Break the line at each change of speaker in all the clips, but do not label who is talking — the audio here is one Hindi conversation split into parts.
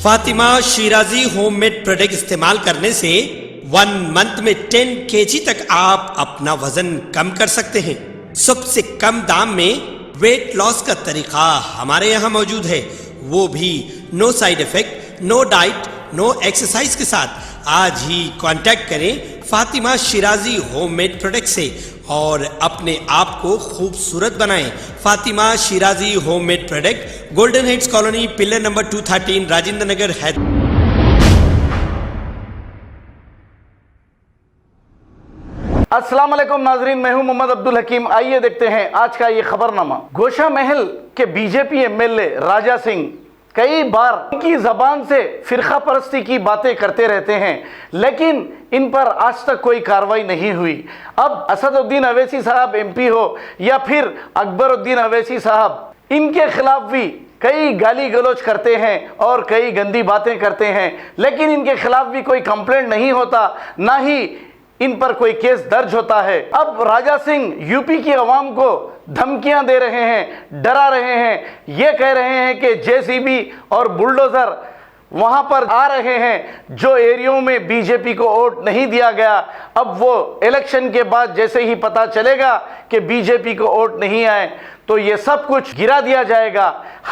फातिमा शिराजी होममेड प्रोडक्ट इस्तेमाल करने से 1 मंथ में 10 kg तक आप अपना वजन कम कर सकते हैं। सबसे कम दाम में वेट लॉस का तरीका हमारे यहाँ मौजूद है, वो भी no side effect, no diet, no exercise के साथ। आज ही कांटेक्ट करें फातिमा शिराजी होममेड प्रोडक्ट से और अपने आप को खूबसूरत बनाएं। Fatima Shirazi homemade product, golden heads colony, pillar number 213, Rajendra Nagar, Hyderabad.
अस्सलाम वालेकुम नाजरीन, मैं हूं मोहम्मद अब्दुल हकीम। आइए देखते हैं आज का ये खबरनामा। गोशा महल के बीजेपी एमएलए राजा सिंह कई बार उनकी जबान से फिरका परस्ती की बातें करते रहते हैं, लेकिन इन पर आज तक कोई कार्रवाई नहीं हुई। अब असदुद्दीन अवैसी साहब एमपी हो या फिर अकबरुद्दीन अवैसी साहब, इनके खिलाफ भी कई गाली गलौज करते हैं और कई गंदी बातें करते हैं, लेकिन इनके खिलाफ भी कोई कंप्लेंट नहीं होता, ना ही इन पर कोई केस दर्ज होता है। अब राजा सिंह यूपी की आवाम को धमकियां दे रहे हैं, डरा रहे हैं। ये कह रहे हैं कि जेसीबी और बुलडोजर वहां पर आ रहे हैं जो एरियो में बीजेपी को वोट नहीं दिया गया। अब वो इलेक्शन के बाद जैसे ही पता चलेगा कि बीजेपी को वोट नहीं आए तो ये सब कुछ गिरा दिया जाएगा।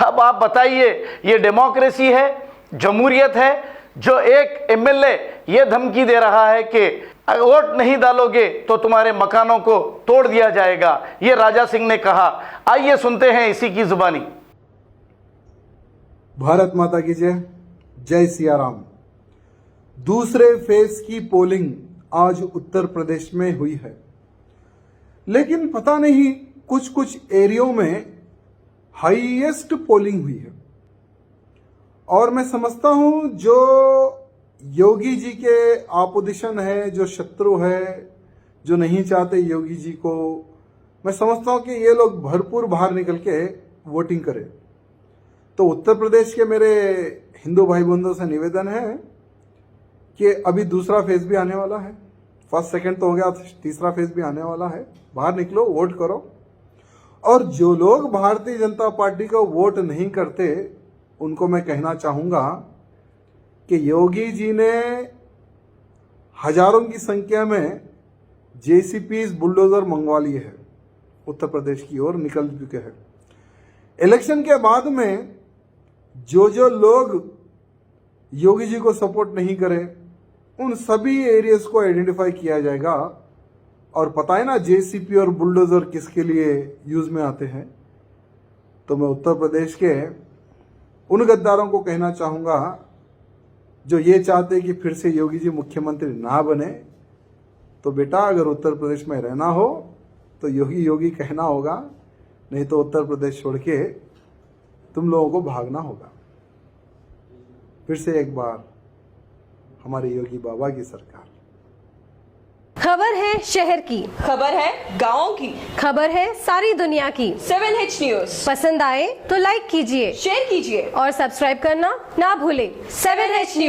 अब आप बताइए, ये डेमोक्रेसी है, जमहूरियत है, जो एक एमएलए ये धमकी दे रहा है कि वोट नहीं डालोगे तो तुम्हारे मकानों को तोड़ दिया जाएगा। ये राजा सिंह ने कहा। आइए सुनते हैं इसी की जुबानी।
भारत माता की जय, जय सिया राम। दूसरे फेज की पोलिंग आज उत्तर प्रदेश में हुई है, लेकिन पता नहीं कुछ एरियो में हाईएस्ट पोलिंग हुई है। और मैं समझता हूं जो योगी जी के ऑपोजिशन है, जो शत्रु है, जो नहीं चाहते योगी जी को, मैं समझता हूं कि ये लोग भरपूर बाहर निकल के वोटिंग करें। तो उत्तर प्रदेश के मेरे हिंदू भाई बंधुओं से निवेदन है कि अभी दूसरा फेज भी आने वाला है। फर्स्ट सेकंड तो हो गया, तीसरा फेज भी आने वाला है। बाहर निकलो, वोट करो। और जो लोग भारतीय जनता पार्टी को वोट नहीं करते उनको मैं कहना चाहूंगा कि योगी जी ने हजारों की संख्या में जेसीपीज, बुलडोजर मंगवा लिए हैं, उत्तर प्रदेश की ओर निकल चुके हैं। इलेक्शन के बाद में जो लोग योगी जी को सपोर्ट नहीं करें उन सभी एरियाज को आइडेंटिफाई किया जाएगा। और पता है ना जेसीपी और बुलडोजर किसके लिए यूज में आते हैं। तो मैं उत्तर प्रदेश के उन गद्दारों को कहना चाहूंगा जो ये चाहते हैं कि फिर से योगी जी मुख्यमंत्री ना बने, तो बेटा अगर उत्तर प्रदेश में रहना हो तो योगी योगी कहना होगा, नहीं तो उत्तर प्रदेश छोड़ के तुम लोगों को भागना होगा। फिर से एक बार हमारे योगी बाबा की सरकार।
खबर है शहर की,
खबर है गाँव की,
खबर है सारी दुनिया की।
7H न्यूज
पसंद आए तो लाइक कीजिए,
शेयर कीजिए
और सब्सक्राइब करना ना भूलें।
7H news.